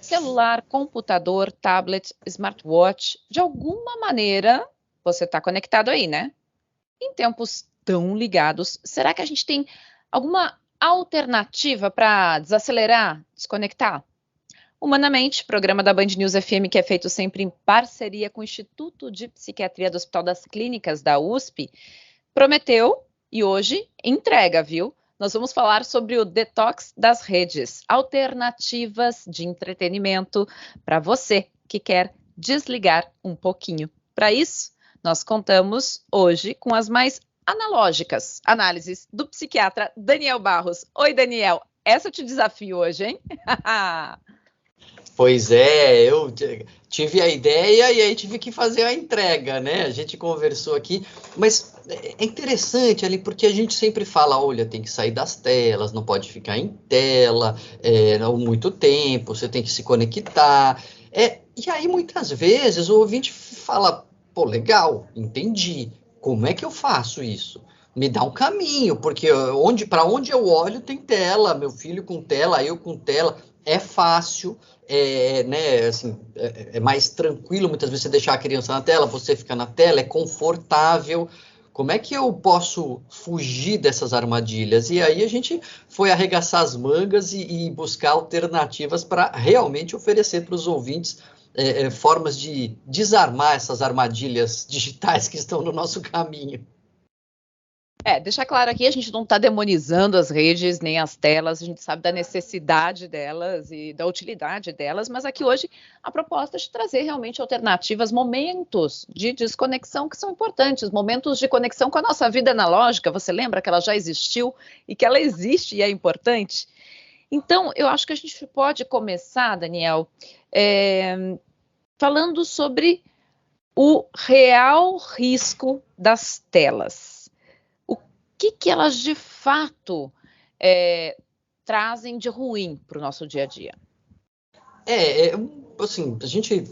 celular, computador, tablet, smartwatch, de alguma maneira você está conectado aí, né? Em tempos tão ligados, será que a gente tem alguma alternativa para desacelerar, desconectar? Humanamente, programa da Band News FM que é feito sempre em parceria com o Instituto de Psiquiatria do Hospital das Clínicas da USP, prometeu e hoje entrega, viu? Nós vamos falar sobre o detox das redes, alternativas de entretenimento para você que quer desligar um pouquinho. Para isso, nós contamos hoje com as mais analógicas análises do psiquiatra Daniel Barros. Oi, Daniel, essa eu te desafio hoje, hein? Pois é, eu tive a ideia e aí tive que fazer a entrega, né? A gente conversou aqui, mas é interessante ali, porque a gente sempre fala, olha, tem que sair das telas, não pode ficar em tela, não muito tempo, você tem que se conectar. E aí, muitas vezes, o ouvinte fala, pô, legal, entendi, como é que eu faço isso? Me dá um caminho, porque para onde eu olho tem tela, meu filho com tela, eu com tela, é fácil, né, assim, é mais tranquilo muitas vezes você deixar a criança na tela, você fica na tela, é confortável. Como é que eu posso fugir dessas armadilhas? E aí a gente foi arregaçar as mangas e buscar alternativas para realmente oferecer para os ouvintes formas de desarmar essas armadilhas digitais que estão no nosso caminho. Deixar claro aqui, a gente não está demonizando as redes nem as telas, a gente sabe da necessidade delas e da utilidade delas, mas aqui hoje a proposta é de trazer realmente alternativas, momentos de desconexão que são importantes, momentos de conexão com a nossa vida analógica. Você lembra que ela já existiu e que ela existe e é importante? Então, eu acho que a gente pode começar, Daniel, falando sobre o real risco das telas. Que elas de fato trazem de ruim para o nosso dia a dia? Assim, a gente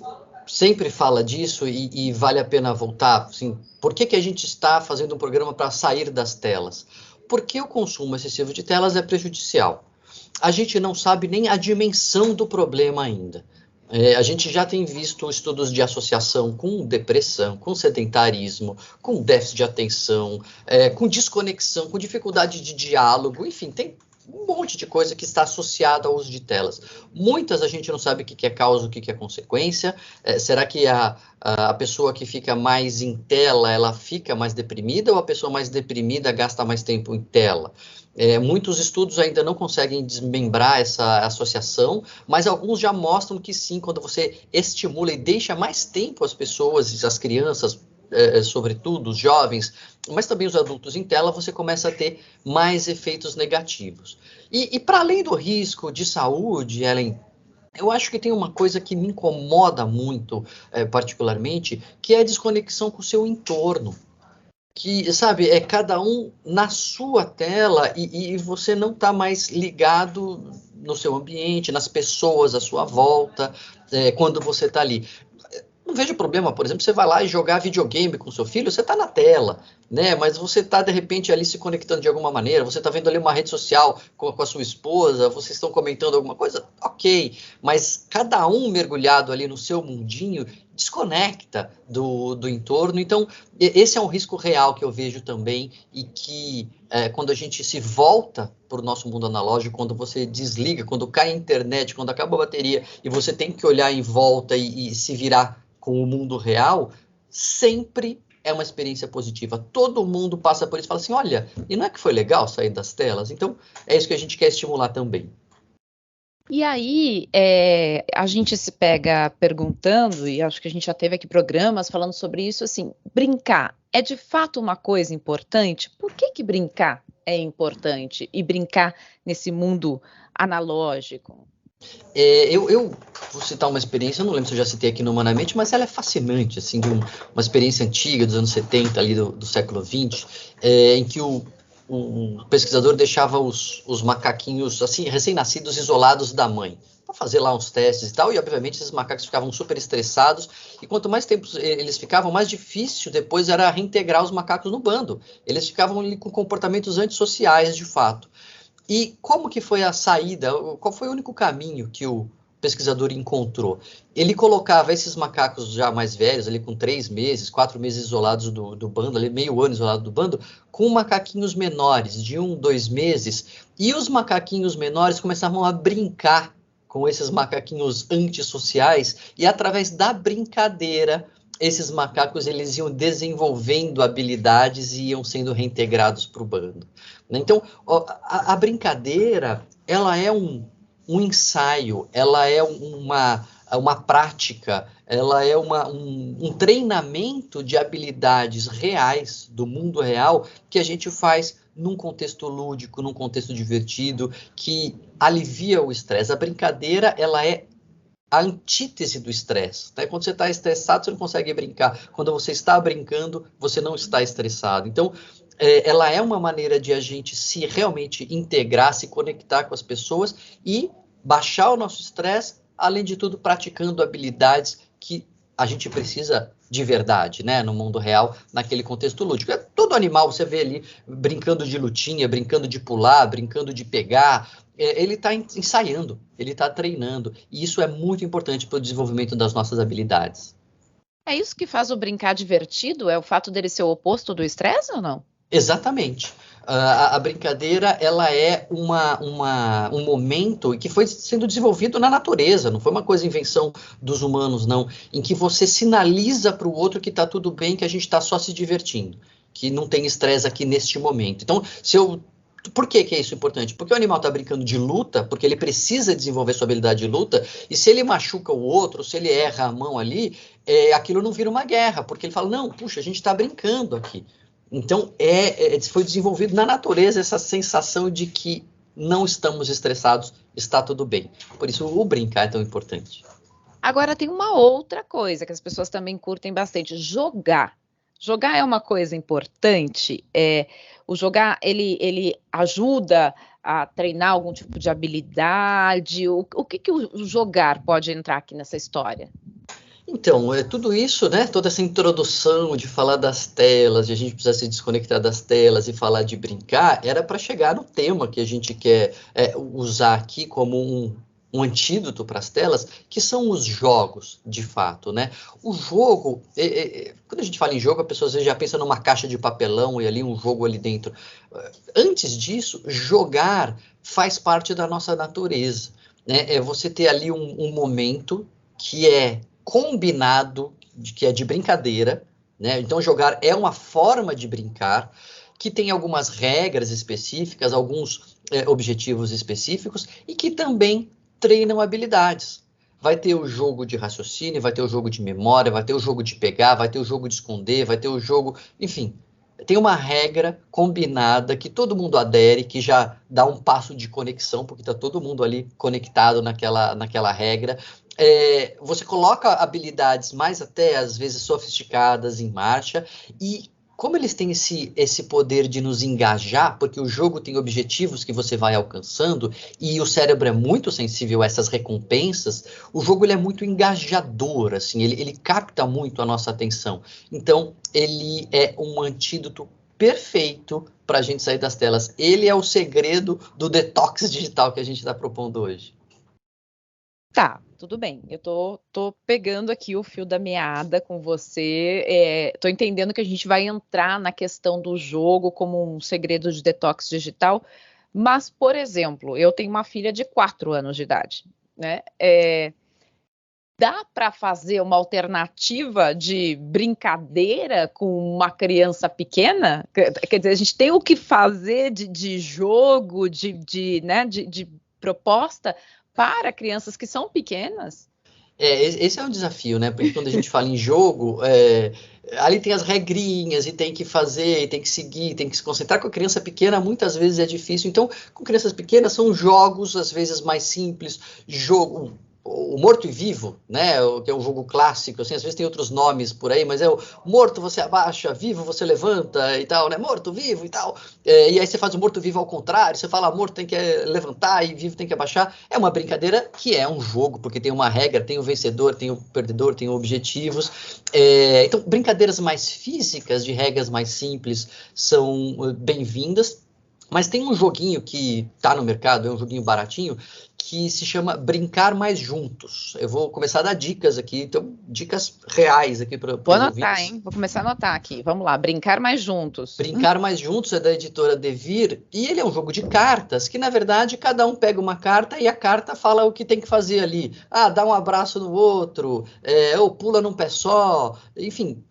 sempre fala disso e vale a pena voltar. Assim, por que a gente está fazendo um programa para sair das telas? Porque o consumo excessivo de telas é prejudicial. A gente não sabe nem a dimensão do problema ainda. A gente já tem visto estudos de associação com depressão, com sedentarismo, com déficit de atenção, com desconexão, com dificuldade de diálogo, enfim, tem um monte de coisa que está associada ao uso de telas. Muitas a gente não sabe o que é causa, o que é consequência. Será que a pessoa que fica mais em tela, ela fica mais deprimida ou a pessoa mais deprimida gasta mais tempo em tela? Muitos estudos ainda não conseguem desmembrar essa associação, mas alguns já mostram que sim, quando você estimula e deixa mais tempo as pessoas, as crianças, sobretudo os jovens, mas também os adultos em tela, você começa a ter mais efeitos negativos. E para além do risco de saúde, Ellen, eu acho que tem uma coisa que me incomoda muito, particularmente, que é a desconexão com o seu entorno. Que, sabe, é cada um na sua tela e você não está mais ligado no seu ambiente, nas pessoas à sua volta, quando você está ali. Não vejo problema, por exemplo, você vai lá e jogar videogame com seu filho, você está na tela, né? Mas você está, de repente, ali se conectando de alguma maneira, você está vendo ali uma rede social com a sua esposa, vocês estão comentando alguma coisa, ok. Mas cada um mergulhado ali no seu mundinho desconecta do entorno. Então, esse é um risco real que eu vejo também e que quando a gente se volta para o nosso mundo analógico, quando você desliga, quando cai a internet, quando acaba a bateria e você tem que olhar em volta e se virar com o mundo real, sempre é uma experiência positiva. Todo mundo passa por isso e fala assim, olha, e não é que foi legal sair das telas? Então, é isso que a gente quer estimular também. E aí, a gente se pega perguntando, e acho que a gente já teve aqui programas falando sobre isso, assim, brincar é de fato uma coisa importante? Por que brincar é importante? E brincar nesse mundo analógico? Eu vou citar uma experiência, eu não lembro se eu já citei aqui no Humanamente, mas ela é fascinante, assim, de uma experiência antiga, dos anos 70, ali do século XX, em que o pesquisador deixava os macaquinhos, assim, recém-nascidos, isolados da mãe, para fazer lá uns testes e tal, e obviamente esses macacos ficavam super estressados, e quanto mais tempo eles ficavam, mais difícil depois era reintegrar os macacos no bando. Eles ficavam ali com comportamentos antissociais, de fato. E como que foi a saída? Qual foi o único caminho que o pesquisador encontrou? Ele colocava esses macacos já mais velhos, ali com 3 meses, 4 meses isolados do bando, ali meio ano isolado do bando, com macaquinhos menores, de 1, 2 meses, e os macaquinhos menores começavam a brincar com esses macaquinhos antissociais, e através da brincadeira, esses macacos eles iam desenvolvendo habilidades e iam sendo reintegrados para o bando. Então, a brincadeira, ela é um ensaio, ela é uma prática, ela é um treinamento de habilidades reais, do mundo real, que a gente faz num contexto lúdico, num contexto divertido, que alivia o estresse. A brincadeira, ela é a antítese do estresse. Tá? Quando você está estressado, você não consegue brincar. Quando você está brincando, você não está estressado. Então, ela é uma maneira de a gente se realmente integrar, se conectar com as pessoas e baixar o nosso estresse, além de tudo, praticando habilidades que a gente precisa de verdade, né, no mundo real, naquele contexto lúdico. Todo animal, você vê ali, brincando de lutinha, brincando de pular, brincando de pegar, ele está ensaiando, ele está treinando, e isso é muito importante para o desenvolvimento das nossas habilidades. É isso que faz o brincar divertido? É o fato dele ser o oposto do estresse ou não? Exatamente. A brincadeira, ela é um momento que foi sendo desenvolvido na natureza, não foi uma coisa invenção dos humanos, não, em que você sinaliza para o outro que está tudo bem, que a gente está só se divertindo, que não tem estresse aqui neste momento. Então, por que é isso importante? Porque o animal está brincando de luta, porque ele precisa desenvolver sua habilidade de luta, e se ele machuca o outro, se ele erra a mão ali, aquilo não vira uma guerra, porque ele fala, não, puxa, a gente está brincando aqui. Então, foi desenvolvido na natureza essa sensação de que não estamos estressados, está tudo bem. Por isso, o brincar é tão importante. Agora, tem uma outra coisa que as pessoas também curtem bastante, jogar. Jogar é uma coisa importante. O jogar, ele ajuda a treinar algum tipo de habilidade? O que o jogar pode entrar aqui nessa história? Então, tudo isso, né, toda essa introdução de falar das telas, de a gente precisar se desconectar das telas e falar de brincar, era para chegar no tema que a gente quer usar aqui como um antídoto para as telas, que são os jogos, de fato, né? O jogo, quando a gente fala em jogo, a pessoa às vezes já pensa numa caixa de papelão e ali um jogo ali dentro. Antes disso, jogar faz parte da nossa natureza, né? É você ter ali um momento que é combinado, que é de brincadeira, né? Então jogar é uma forma de brincar, que tem algumas regras específicas, alguns objetivos específicos, e que também treinam habilidades. Vai ter o jogo de raciocínio, vai ter o jogo de memória, vai ter o jogo de pegar, vai ter o jogo de esconder, vai ter o jogo... Enfim, tem uma regra combinada que todo mundo adere, que já dá um passo de conexão, porque está todo mundo ali conectado naquela regra. Você coloca habilidades mais até, às vezes, sofisticadas em marcha, e como eles têm esse poder de nos engajar, porque o jogo tem objetivos que você vai alcançando, e o cérebro é muito sensível a essas recompensas, o jogo ele é muito engajador, assim, ele capta muito a nossa atenção. Então, ele é um antídoto perfeito para a gente sair das telas. Ele é o segredo do detox digital que a gente está propondo hoje. Tá, tudo bem. Eu tô pegando aqui o fio da meada com você. Tô entendendo que a gente vai entrar na questão do jogo como um segredo de detox digital. Mas, por exemplo, eu tenho uma filha de 4 anos de idade, né? Dá para fazer uma alternativa de brincadeira com uma criança pequena? Quer dizer, a gente tem o que fazer de jogo, né, de proposta para crianças que são pequenas? Esse é um desafio, né? Porque quando a gente fala em jogo, ali tem as regrinhas e tem que fazer, e tem que seguir, tem que se concentrar. Com a criança pequena, muitas vezes é difícil. Então, com crianças pequenas, são jogos, às vezes, mais simples. O Morto e Vivo, né? Que é um jogo clássico, assim, às vezes tem outros nomes por aí, mas é o morto você abaixa, vivo você levanta e tal, né? Morto, vivo e tal. E aí você faz o morto-vivo ao contrário, você fala morto tem que levantar e vivo tem que abaixar. É uma brincadeira que é um jogo, porque tem uma regra, tem o vencedor, tem o perdedor, tem objetivos. Então, brincadeiras mais físicas, de regras mais simples, são bem-vindas. Mas tem um joguinho que está no mercado, é um joguinho baratinho, que se chama Brincar Mais Juntos. Eu vou começar a dar dicas aqui, então, dicas reais aqui para os ouvintes. Vou anotar, hein? Vou começar a anotar aqui. Vamos lá, Brincar Mais Juntos. Brincar Mais Juntos é da editora Devir, e ele é um jogo de cartas, que na verdade cada um pega uma carta e a carta fala o que tem que fazer ali. Ah, dá um abraço no outro, ou pula num pé só, enfim...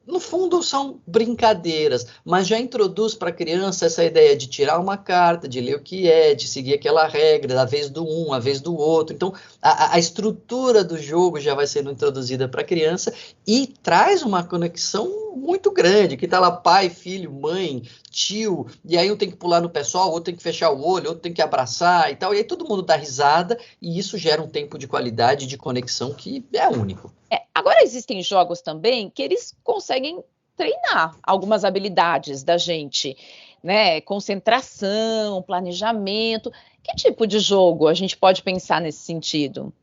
No fundo, são brincadeiras, mas já introduz para a criança essa ideia de tirar uma carta, de ler o que é, de seguir aquela regra, a vez do um, a vez do outro. Então, a estrutura do jogo já vai sendo introduzida para a criança e traz uma conexão muito grande, que está lá pai, filho, mãe, tio, e aí um tem que pular no pé só, outro tem que fechar o olho, outro tem que abraçar e tal, e aí todo mundo dá risada, e isso gera um tempo de qualidade, de conexão que é único. Agora existem jogos também que eles conseguem treinar algumas habilidades da gente, né? Concentração, planejamento. Que tipo de jogo a gente pode pensar nesse sentido?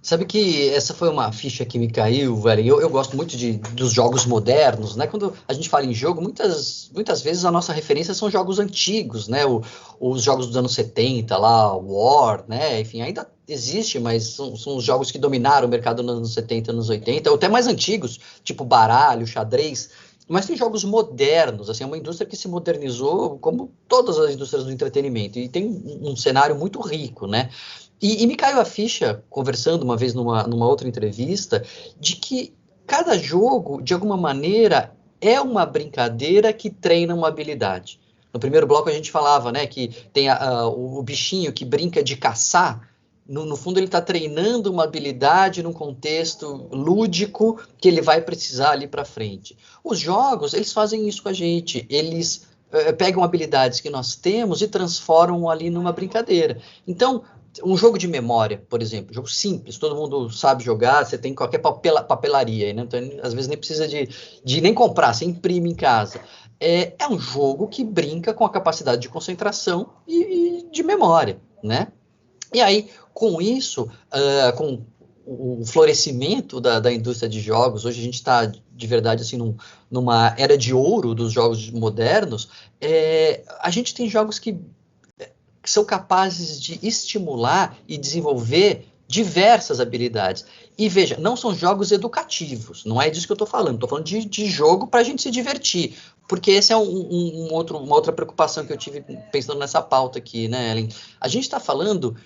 Sabe que essa foi uma ficha que me caiu, velho. Eu gosto muito dos jogos modernos, né? Quando a gente fala em jogo, muitas vezes a nossa referência são jogos antigos, né? Os jogos dos anos 70, lá, War, né? Enfim, ainda existe, mas são os jogos que dominaram o mercado nos anos 70, anos 80, ou até mais antigos, tipo baralho, xadrez. Mas tem jogos modernos, assim, é uma indústria que se modernizou como todas as indústrias do entretenimento, e tem um cenário muito rico, né? E me caiu a ficha, conversando uma vez numa outra entrevista, de que cada jogo, de alguma maneira, é uma brincadeira que treina uma habilidade. No primeiro bloco a gente falava, né, que tem o bichinho que brinca de caçar. No fundo ele está treinando uma habilidade num contexto lúdico que ele vai precisar ali para frente. Os jogos, eles fazem isso com a gente, eles pegam habilidades que nós temos e transformam ali numa brincadeira. Então, um jogo de memória, por exemplo, jogo simples, todo mundo sabe jogar, você tem qualquer papelaria, né? Então, às vezes nem precisa de nem comprar, você imprime em casa. É um jogo que brinca com a capacidade de concentração e de memória, né? E aí, com isso, com o florescimento da indústria de jogos, hoje a gente está, de verdade, assim, numa era de ouro dos jogos modernos, a gente tem jogos que são capazes de estimular e desenvolver diversas habilidades. E veja, não são jogos educativos, não é disso que eu estou falando de jogo para a gente se divertir. Porque essa é uma outra preocupação que eu tive pensando nessa pauta aqui, né, Ellen? A gente está falando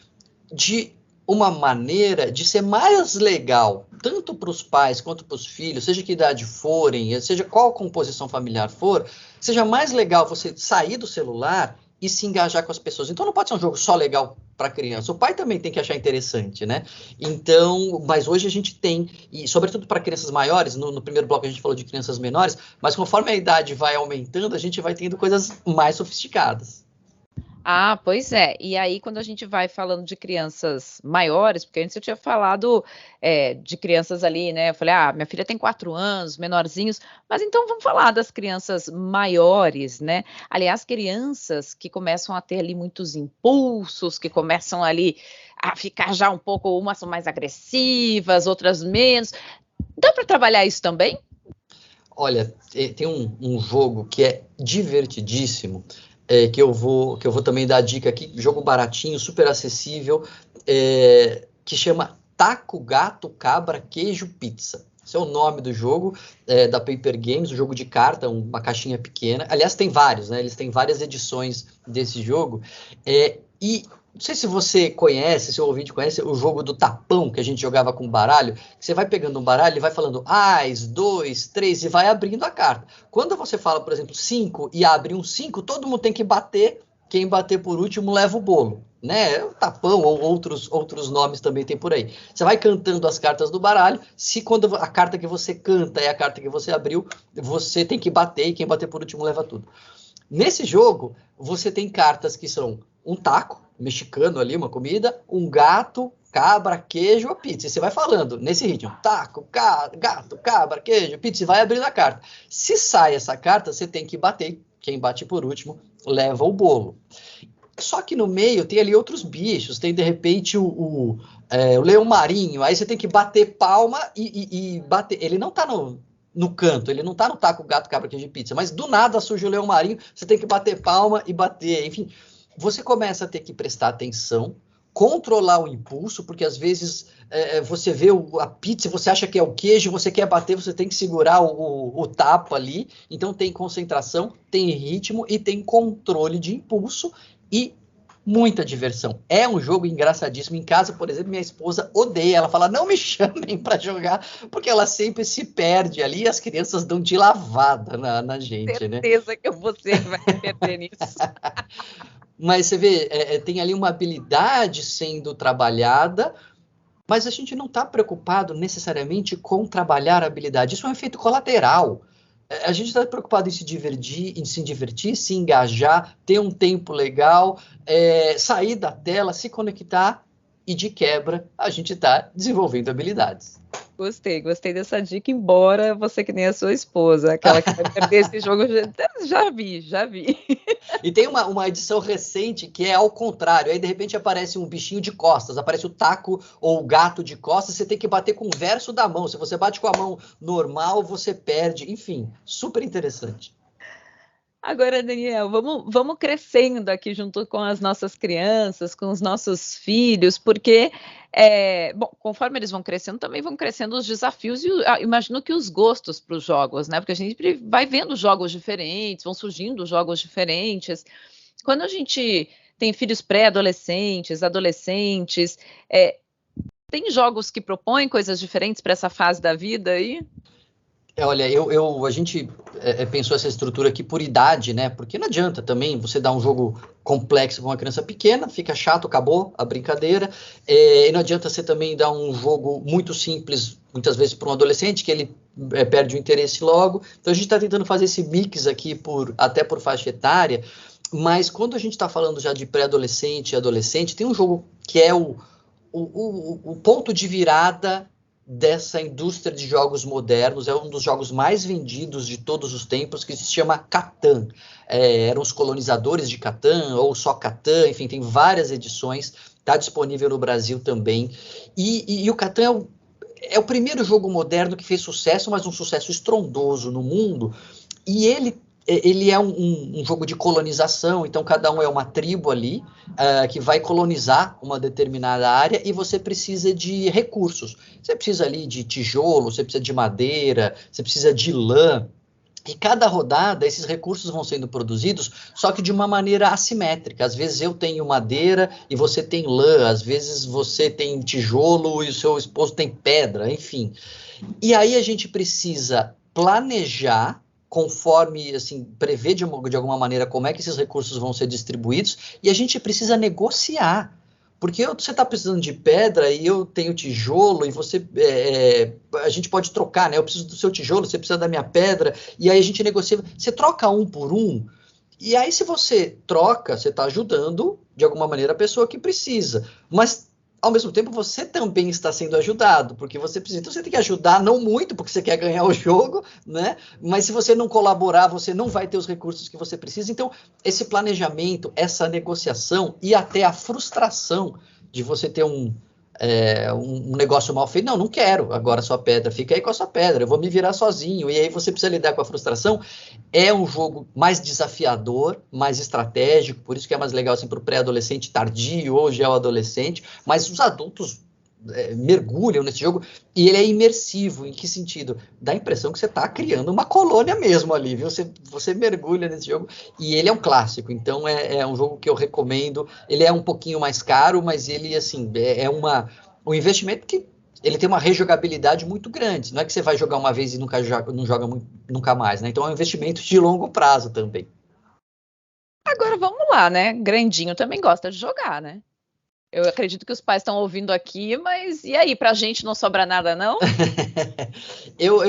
de uma maneira de ser mais legal, tanto para os pais quanto para os filhos, seja que idade forem, seja qual composição familiar for, seja mais legal você sair do celular e se engajar com as pessoas. Então não pode ser um jogo só legal para criança. O pai também tem que achar interessante, né? Então, mas hoje a gente tem, e sobretudo para crianças maiores, no primeiro bloco a gente falou de crianças menores, mas conforme a idade vai aumentando, a gente vai tendo coisas mais sofisticadas. Ah, pois é. E aí, quando a gente vai falando de crianças maiores, porque antes eu tinha falado de crianças ali, né? Eu falei, minha filha tem 4 anos, menorzinhos, mas então vamos falar das crianças maiores, né? Aliás, crianças que começam a ter ali muitos impulsos, que começam ali a ficar já um pouco, umas são mais agressivas, outras menos. Dá para trabalhar isso também? Olha, tem um jogo que é divertidíssimo, que eu vou também dar a dica aqui, jogo baratinho, super acessível, que chama Taco, Gato, Cabra, Queijo, Pizza. Esse é o nome do jogo, da Paper Games, um jogo de carta, uma caixinha pequena. Aliás, tem vários, né? Eles têm várias edições desse jogo. E não sei se você conhece, se o ouvinte conhece, o jogo do tapão que a gente jogava com baralho, que você vai pegando um baralho e vai falando ais, 2, 3 e vai abrindo a carta. Quando você fala, por exemplo, 5 e abre um 5, todo mundo tem que bater, quem bater por último leva o bolo, né? O tapão ou outros nomes também tem por aí. Você vai cantando as cartas do baralho, se quando a carta que você canta é a carta que você abriu, você tem que bater e quem bater por último leva tudo. Nesse jogo, você tem cartas que são um taco, mexicano ali, uma comida, um gato, cabra, queijo, a pizza. E você vai falando nesse ritmo, taco, gato, cabra, queijo, pizza, e vai abrindo a carta. Se sai essa carta, você tem que bater. Quem bate por último leva o bolo. Só que no meio tem ali outros bichos, tem de repente o leão marinho, aí você tem que bater palma e bater. Ele não tá no canto, ele não tá no taco, gato, cabra, queijo e pizza, mas do nada surge o leão marinho, você tem que bater palma e bater, enfim. Você começa a ter que prestar atenção, controlar o impulso, porque às vezes você vê a pizza, você acha que é o queijo, você quer bater, você tem que segurar o tapo ali. Então tem concentração, tem ritmo e tem controle de impulso e muita diversão. É um jogo engraçadíssimo. Em casa, por exemplo, minha esposa odeia. Ela fala, não me chamem para jogar, porque ela sempre se perde ali e as crianças dão de lavada na gente, né? Certeza que você vai se perder nisso. Mas você vê, tem ali uma habilidade sendo trabalhada, mas a gente não está preocupado necessariamente com trabalhar a habilidade. Isso é um efeito colateral. A gente está preocupado em se divertir, se engajar, ter um tempo legal, sair da tela, se conectar e, de quebra, a gente está desenvolvendo habilidades. Gostei dessa dica, embora você que nem a sua esposa, aquela que vai perder esse jogo, já vi. E tem uma edição recente que é ao contrário, aí de repente aparece um bichinho de costas, aparece o taco ou o gato de costas, você tem que bater com o verso da mão, se você bate com a mão normal, você perde, enfim, super interessante. Agora, Daniel, vamos crescendo aqui junto com as nossas crianças, com os nossos filhos, porque, bom, conforme eles vão crescendo, também vão crescendo os desafios e imagino que os gostos para os jogos, né? Porque a gente vai vendo jogos diferentes, vão surgindo jogos diferentes. Quando a gente tem filhos pré-adolescentes, adolescentes, tem jogos que propõem coisas diferentes para essa fase da vida aí? Olha, a gente pensou essa estrutura aqui por idade, né? Porque não adianta também você dar um jogo complexo para uma criança pequena, fica chato, acabou a brincadeira. E não adianta você também dar um jogo muito simples, muitas vezes para um adolescente, que ele perde o interesse logo. Então a gente está tentando fazer esse mix aqui até por faixa etária. Mas quando a gente está falando já de pré-adolescente e adolescente, tem um jogo que é o ponto de virada dessa indústria de jogos modernos, é um dos jogos mais vendidos de todos os tempos, que se chama Catan. Eram os colonizadores de Catan, ou só Catan, enfim, tem várias edições, está disponível no Brasil também. E o Catan é o primeiro jogo moderno que fez sucesso, mas um sucesso estrondoso no mundo, e ele é um jogo de colonização, então cada um é uma tribo ali, que vai colonizar uma determinada área e você precisa de recursos. Você precisa ali de tijolo, você precisa de madeira, você precisa de lã. E cada rodada, esses recursos vão sendo produzidos, só que de uma maneira assimétrica. Às vezes eu tenho madeira e você tem lã, às vezes você tem tijolo e o seu esposo tem pedra, enfim. E aí a gente precisa planejar conforme, assim, prever de alguma maneira como é que esses recursos vão ser distribuídos, e a gente precisa negociar, porque você está precisando de pedra e eu tenho tijolo, e a gente pode trocar, né? Eu preciso do seu tijolo, você precisa da minha pedra, e aí a gente negocia, você troca um por um, e aí se você troca, você está ajudando, de alguma maneira, a pessoa que precisa, mas ao mesmo tempo você também está sendo ajudado, porque você precisa, então você tem que ajudar, não muito, porque você quer ganhar o jogo, né? Mas se você não colaborar, você não vai ter os recursos que você precisa. Então, esse planejamento, essa negociação e até a frustração de você ter um negócio mal feito, não quero agora a sua pedra, fica aí com a sua pedra, eu vou me virar sozinho, e aí você precisa lidar com a frustração. É um jogo mais desafiador, mais estratégico, por isso que é mais legal assim, para o pré-adolescente tardio ou já o adolescente, mas os adultos mergulham nesse jogo, e ele é imersivo. Em que sentido? Dá a impressão que você está criando uma colônia mesmo ali, viu? Você mergulha nesse jogo, e ele é um clássico, então é um jogo que eu recomendo. Ele é um pouquinho mais caro, mas ele, assim, um investimento que ele tem uma rejogabilidade muito grande. Não é que você vai jogar uma vez e não joga nunca mais, né? Então é um investimento de longo prazo também. Agora vamos lá, né? Grandinho também gosta de jogar, né? Eu acredito que os pais estão ouvindo aqui, mas e aí, pra gente não sobra nada, não? eu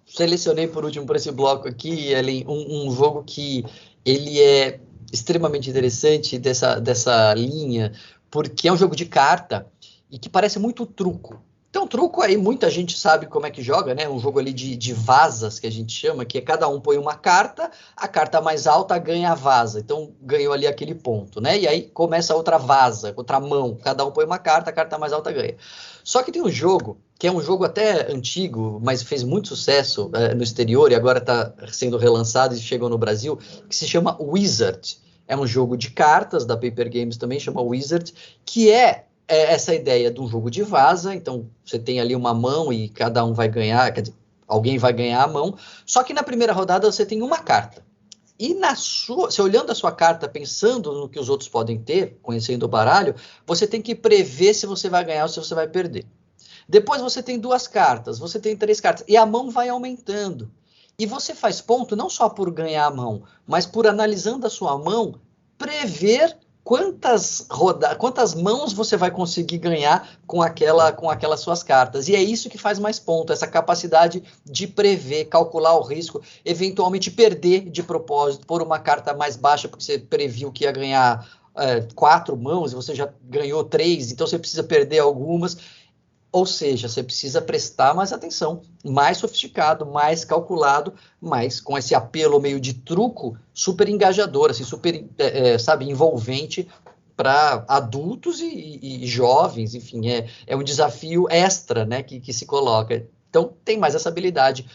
selecionei por último para esse bloco aqui, Ellen, um jogo que ele é extremamente interessante dessa linha, porque é um jogo de carta e que parece muito truco. Então, truco aí, muita gente sabe como é que joga, né? Um jogo ali de vasas, que a gente chama, que cada um põe uma carta, a carta mais alta ganha a vaza. Então, ganhou ali aquele ponto, né? E aí começa outra vaza, outra mão. Cada um põe uma carta, a carta mais alta ganha. Só que tem um jogo, que é um jogo até antigo, mas fez muito sucesso no exterior e agora está sendo relançado e chegou no Brasil, que se chama Wizard. é um jogo de cartas da Paper Games também, chama Wizard, que é essa ideia de um jogo de vaza. Então, você tem ali uma mão e cada um vai ganhar, quer dizer, alguém vai ganhar a mão, só que na primeira rodada você tem uma carta. E você olhando a sua carta, pensando no que os outros podem ter, conhecendo o baralho, você tem que prever se você vai ganhar ou se você vai perder. Depois você tem 2 cartas, você tem 3 cartas, e a mão vai aumentando. E você faz ponto não só por ganhar a mão, mas por, analisando a sua mão, prever quantas mãos você vai conseguir ganhar com aquelas suas cartas. E é isso que faz mais ponto, essa capacidade de prever, calcular o risco, eventualmente perder de propósito por uma carta mais baixa, porque você previu que ia ganhar 4 mãos e você já ganhou 3, então você precisa perder algumas. Ou seja, você precisa prestar mais atenção, mais sofisticado, mais calculado, mas com esse apelo meio de truco, super engajador, assim, super, sabe, envolvente para adultos e jovens, enfim, é um desafio extra, né, que se coloca. Então, tem mais essa habilidade,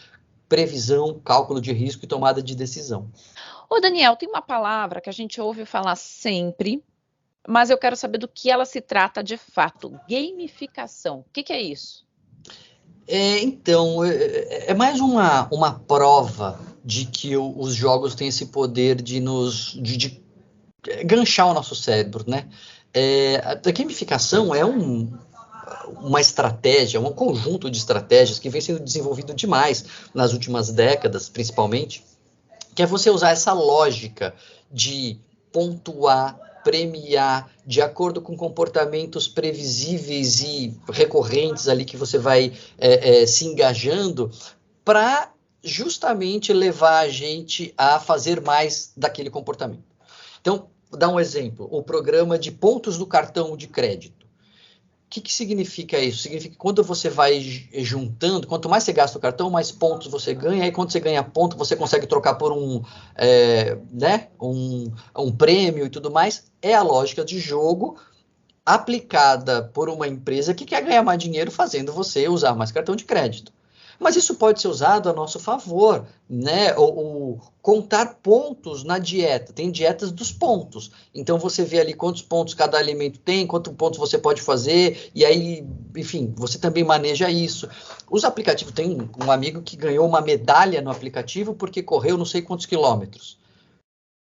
previsão, cálculo de risco e tomada de decisão. Ô, Daniel, tem uma palavra que a gente ouve falar sempre, mas eu quero saber do que ela se trata de fato. Gamificação. O que é isso? Então, é mais uma prova de que os jogos têm esse poder de de ganchar o nosso cérebro, né? A gamificação é uma estratégia, um conjunto de estratégias que vem sendo desenvolvido demais nas últimas décadas, principalmente, que é você usar essa lógica de pontuar, premiar, de acordo com comportamentos previsíveis e recorrentes ali que você vai se engajando, para justamente levar a gente a fazer mais daquele comportamento. Então, vou dar um exemplo, o programa de pontos do cartão de crédito. O que significa isso? Significa que quando você vai juntando, quanto mais você gasta o cartão, mais pontos você ganha, e quando você ganha ponto, você consegue trocar por um prêmio e tudo mais. É a lógica de jogo aplicada por uma empresa que quer ganhar mais dinheiro fazendo você usar mais cartão de crédito. Mas isso pode ser usado a nosso favor, né? Ou contar pontos na dieta. Tem dietas dos pontos. Então você vê ali quantos pontos cada alimento tem, quantos pontos você pode fazer, e aí, enfim, você também maneja isso. Os aplicativos, tem um amigo que ganhou uma medalha no aplicativo porque correu não sei quantos quilômetros.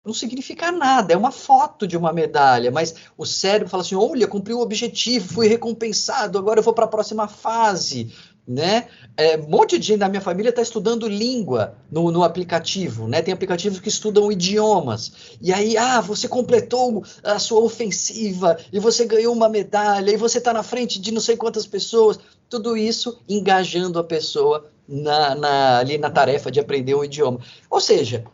Não significa nada, é uma foto de uma medalha, mas o cérebro fala assim, olha, cumpri o objetivo, fui recompensado, agora eu vou para a próxima fase, né? Um monte de gente da minha família está estudando língua no aplicativo, né? Tem aplicativos que estudam idiomas, e aí, você completou a sua ofensiva, e você ganhou uma medalha, e você está na frente de não sei quantas pessoas, tudo isso engajando a pessoa ali na tarefa de aprender um idioma. Ou seja,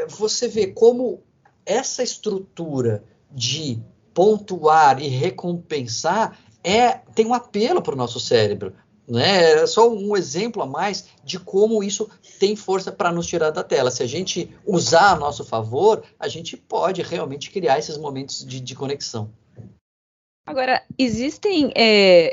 você vê como essa estrutura de pontuar e recompensar tem um apelo para o nosso cérebro. Né? É só um exemplo a mais de como isso tem força para nos tirar da tela. Se a gente usar a nosso favor, a gente pode realmente criar esses momentos de conexão. Agora, existem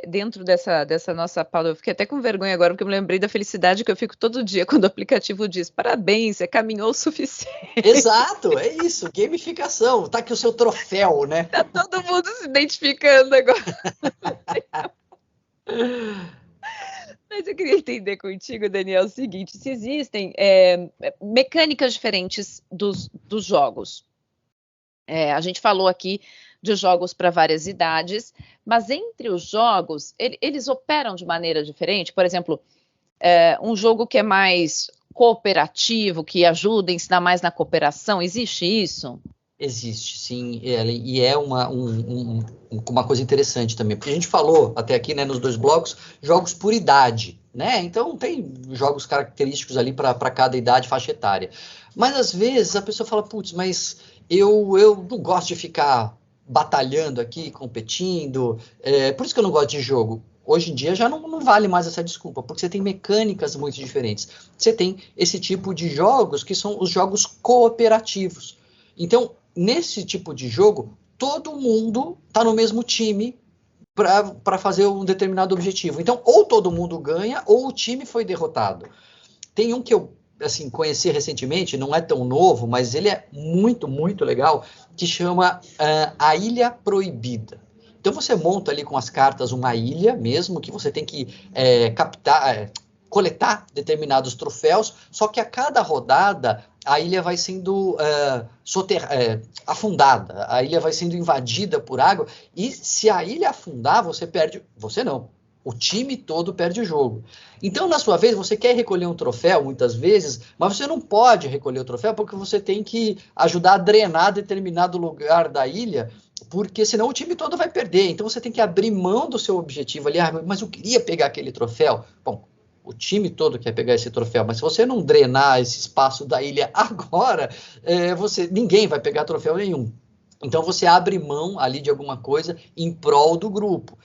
dentro dessa nossa pauta, eu fiquei até com vergonha agora, porque eu me lembrei da felicidade que eu fico todo dia quando o aplicativo diz, parabéns, você caminhou o suficiente. Exato, é isso, gamificação, tá aqui o seu troféu, né? Tá todo mundo se identificando agora. Mas eu queria entender contigo, Daniel, o seguinte, se existem mecânicas diferentes dos jogos. A gente falou aqui de jogos para várias idades, mas entre os jogos, eles operam de maneira diferente? Por exemplo, um jogo que é mais cooperativo, que ajuda a ensinar mais na cooperação, existe isso? Existe, sim, e é uma coisa interessante também, porque a gente falou até aqui, né, nos 2 blocos, jogos por idade, né? Então tem jogos característicos ali para cada idade, faixa etária. Mas às vezes a pessoa fala, putz, mas eu não gosto de ficar batalhando aqui, competindo, por isso que eu não gosto de jogo. Hoje em dia já não vale mais essa desculpa, porque você tem mecânicas muito diferentes. Você tem esse tipo de jogos que são os jogos cooperativos. Então, nesse tipo de jogo, todo mundo está no mesmo time para fazer um determinado objetivo. Então, ou todo mundo ganha, ou o time foi derrotado. Tem um que assim, conheci recentemente, não é tão novo, mas ele é muito, muito legal, que chama A Ilha Proibida. Então você monta ali com as cartas uma ilha mesmo, que você tem que coletar determinados troféus, só que a cada rodada a ilha vai sendo afundada, a ilha vai sendo invadida por água, e se a ilha afundar, você perde, você não, o time todo perde o jogo. Então, na sua vez, você quer recolher um troféu, muitas vezes, mas você não pode recolher o troféu porque você tem que ajudar a drenar determinado lugar da ilha, porque senão o time todo vai perder. Então, você tem que abrir mão do seu objetivo ali. Mas eu queria pegar aquele troféu. Bom, o time todo quer pegar esse troféu, mas se você não drenar esse espaço da ilha agora, ninguém vai pegar troféu nenhum. Então você abre mão ali de alguma coisa em prol do grupo.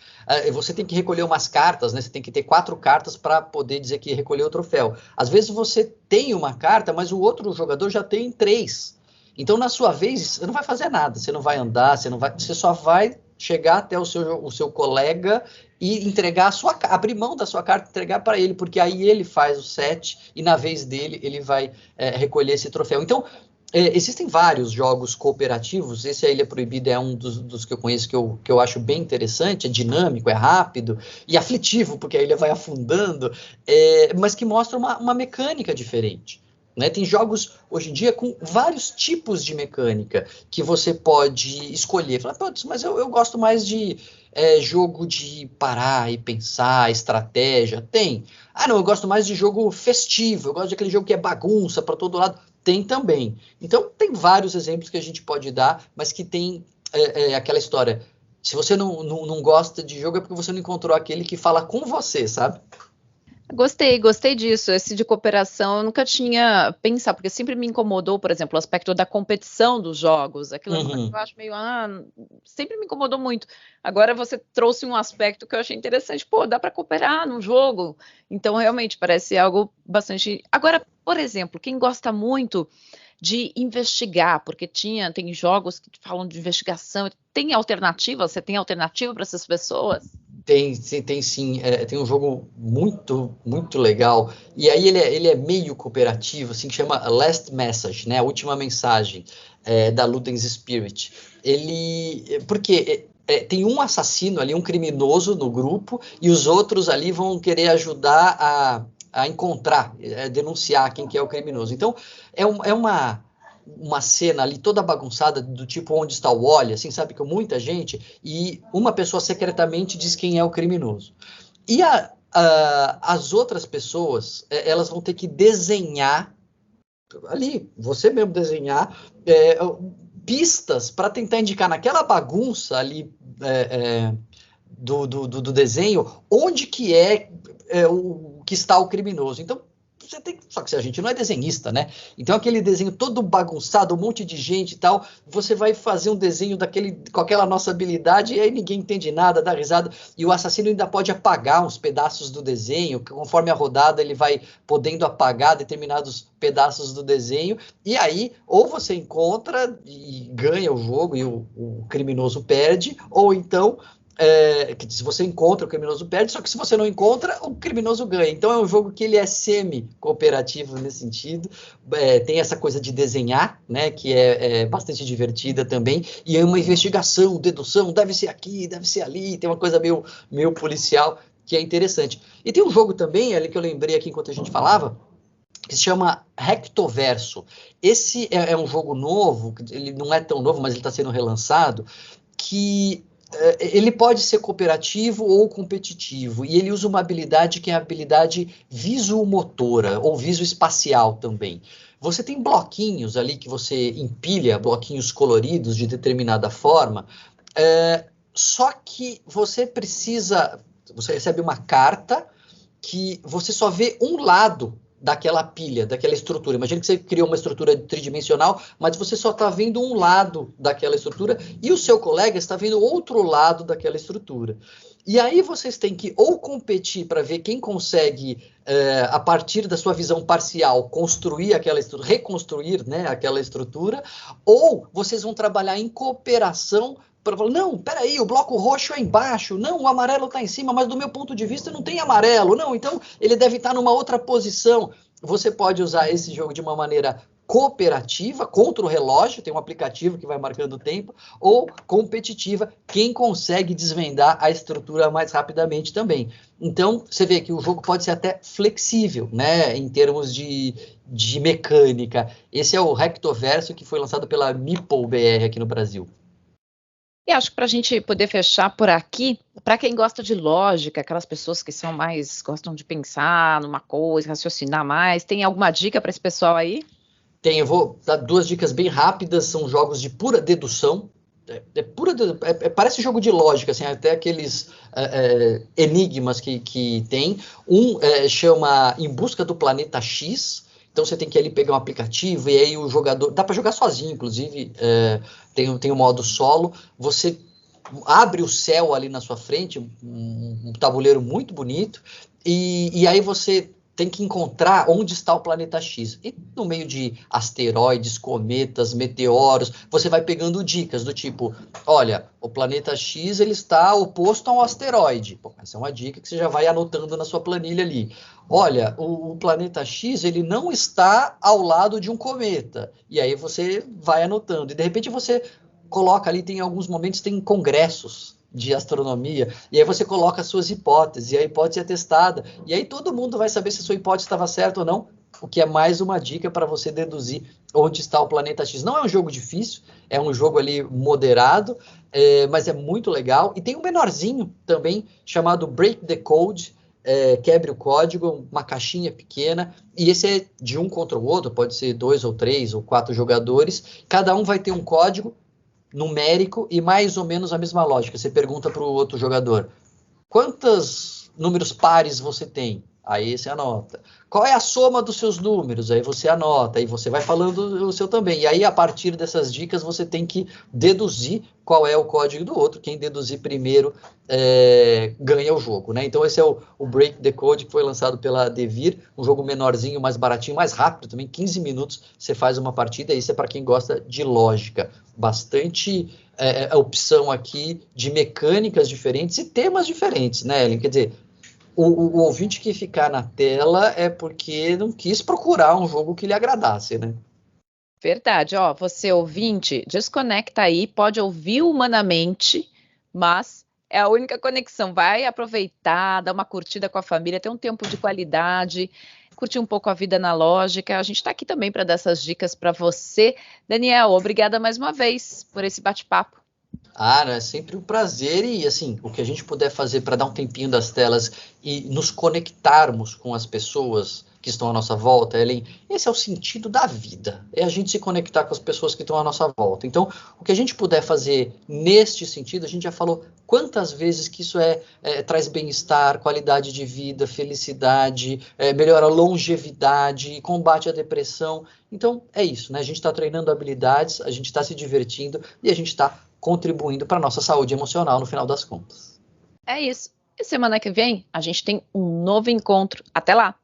Você tem que recolher umas cartas, né? Você tem que ter 4 cartas para poder dizer que recolheu o troféu. Às vezes você tem uma carta, mas o outro jogador já tem 3. Então, na sua vez, você não vai fazer nada. Você não vai andar, você só vai chegar até o seu colega e entregar abrir mão da sua carta e entregar para ele, porque aí ele faz o set e na vez dele ele vai recolher esse troféu. Então, existem vários jogos cooperativos. Esse A Ilha Proibida é um dos que eu conheço que eu acho bem interessante, é dinâmico, é rápido e aflitivo, porque a ilha vai afundando, mas que mostra uma mecânica diferente. Né? Tem jogos hoje em dia com vários tipos de mecânica que você pode escolher. Falar, putz, mas eu gosto mais de jogo de parar e pensar, estratégia. Tem. Ah, não, eu gosto mais de jogo festivo, eu gosto daquele jogo que é bagunça para todo lado. Tem também. Então, tem vários exemplos que a gente pode dar, mas que tem aquela história. Se você não gosta de jogo, é porque você não encontrou aquele que fala com você, sabe? Gostei disso. Esse de cooperação eu nunca tinha pensado, porque sempre me incomodou, por exemplo, o aspecto da competição dos jogos. Aquilo eu acho meio, sempre me incomodou muito. Agora você trouxe um aspecto que eu achei interessante. Pô, dá para cooperar num jogo. Então, realmente, parece algo bastante... Agora, por exemplo, quem gosta muito de investigar, porque tem jogos que falam de investigação, tem alternativa? Você tem alternativa para essas pessoas? Tem sim. Tem um jogo muito, muito legal. E aí ele é meio cooperativo, assim, que chama Last Message, né? A última mensagem da Ludens Spirit. Porque tem um assassino ali, um criminoso no grupo, e os outros ali vão querer ajudar a encontrar, denunciar quem que é o criminoso. Então, é uma cena ali toda bagunçada, do tipo Onde Está o Wally, assim, sabe, com muita gente, e uma pessoa secretamente diz quem é o criminoso. E as outras pessoas, elas vão ter que desenhar, ali, você mesmo desenhar, pistas para tentar indicar naquela bagunça ali do desenho onde que o que está o criminoso. Então, só que se a gente não é desenhista, né? Então aquele desenho todo bagunçado, um monte de gente e tal, você vai fazer um desenho com aquela nossa habilidade e aí ninguém entende nada, dá risada, e o assassino ainda pode apagar uns pedaços do desenho, conforme a rodada ele vai podendo apagar determinados pedaços do desenho, e aí ou você encontra e ganha o jogo e o criminoso perde, ou então se você encontra, o criminoso perde, só que se você não encontra, o criminoso ganha. Então é um jogo que ele é semi-cooperativo nesse sentido. Tem essa coisa de desenhar, né, que é bastante divertida também, e é uma investigação, dedução, deve ser aqui, deve ser ali, tem uma coisa meio policial que é interessante. E tem um jogo também, ali que eu lembrei aqui enquanto a gente falava, que se chama Rectoverso. Esse é um jogo novo, ele não é tão novo, mas ele está sendo relançado, que ele pode ser cooperativo ou competitivo, e ele usa uma habilidade que é a habilidade visomotora, ou visoespacial também. Você tem bloquinhos ali que você empilha, bloquinhos coloridos de determinada forma, só que você recebe uma carta que você só vê um lado daquela pilha, daquela estrutura. Imagina que você criou uma estrutura tridimensional, mas você só está vendo um lado daquela estrutura e o seu colega está vendo outro lado daquela estrutura. E aí vocês têm que ou competir para ver quem consegue, a partir da sua visão parcial, construir aquela estrutura, reconstruir, né, aquela estrutura, ou vocês vão trabalhar em cooperação para falar, não, peraí, o bloco roxo é embaixo, não, o amarelo está em cima, mas do meu ponto de vista não tem amarelo, não, então ele deve estar numa outra posição. Você pode usar esse jogo de uma maneira cooperativa, contra o relógio, tem um aplicativo que vai marcando o tempo, ou competitiva, quem consegue desvendar a estrutura mais rapidamente também. Então, você vê que o jogo pode ser até flexível, né, em termos de mecânica. Esse é o Rectoverso, que foi lançado pela Meeple BR aqui no Brasil. E acho que para a gente poder fechar por aqui, para quem gosta de lógica, aquelas pessoas que são mais, gostam de pensar numa coisa, raciocinar mais, tem alguma dica para esse pessoal aí? Eu vou dar duas dicas bem rápidas, são jogos de pura dedução. Parece jogo de lógica, assim, até aqueles enigmas que tem. Chama Em Busca do Planeta X. Então você tem que ali pegar um aplicativo e aí o jogador. Dá para jogar sozinho, inclusive. Tem o modo solo. Você abre o céu ali na sua frente, um tabuleiro muito bonito, e aí você tem que encontrar onde está o planeta X. E no meio de asteroides, cometas, meteoros, você vai pegando dicas do tipo, olha, o planeta X ele está oposto a um asteroide. Pô, essa é uma dica que você já vai anotando na sua planilha ali. Olha, o planeta X ele não está ao lado de um cometa. E aí você vai anotando. E de repente você coloca ali, tem alguns momentos, tem congressos de astronomia, e aí você coloca as suas hipóteses, e a hipótese é testada, e aí todo mundo vai saber se a sua hipótese estava certa ou não, o que é mais uma dica para você deduzir onde está o planeta X. Não é um jogo difícil, é um jogo ali moderado, mas é muito legal, e tem um menorzinho também, chamado Break the Code, quebre o código, uma caixinha pequena, e esse é de um contra o outro, pode ser 2 ou 3 ou 4 jogadores, cada um vai ter um código numérico e mais ou menos a mesma lógica. Você pergunta para o outro jogador, quantos números pares você tem? Aí você anota. Qual é a soma dos seus números? Aí você anota. Aí você vai falando o seu também. E aí, a partir dessas dicas, você tem que deduzir qual é o código do outro. Quem deduzir primeiro ganha o jogo, né? Então, esse é o Break the Code, que foi lançado pela Devir. Um jogo menorzinho, mais baratinho, mais rápido também. 15 minutos você faz uma partida. Isso é para quem gosta de lógica. Bastante opção aqui de mecânicas diferentes e temas diferentes, né, Ellen? Quer dizer, o ouvinte que ficar na tela é porque não quis procurar um jogo que lhe agradasse, né? Verdade, ó, você ouvinte, desconecta aí, pode ouvir humanamente, mas é a única conexão. Vai aproveitar, dar uma curtida com a família, ter um tempo de qualidade, curtir um pouco a vida analógica. A gente está aqui também para dar essas dicas para você. Daniel, obrigada mais uma vez por esse bate-papo. É sempre um prazer e, assim, o que a gente puder fazer para dar um tempinho das telas e nos conectarmos com as pessoas que estão à nossa volta, Ellen, esse é o sentido da vida, é a gente se conectar com as pessoas que estão à nossa volta. Então, o que a gente puder fazer neste sentido, a gente já falou quantas vezes que isso traz bem-estar, qualidade de vida, felicidade, melhora a longevidade, combate à depressão. Então, é isso, né? A gente está treinando habilidades, a gente está se divertindo e a gente está contribuindo para a nossa saúde emocional no final das contas. É isso. E semana que vem a gente tem um novo encontro. Até lá!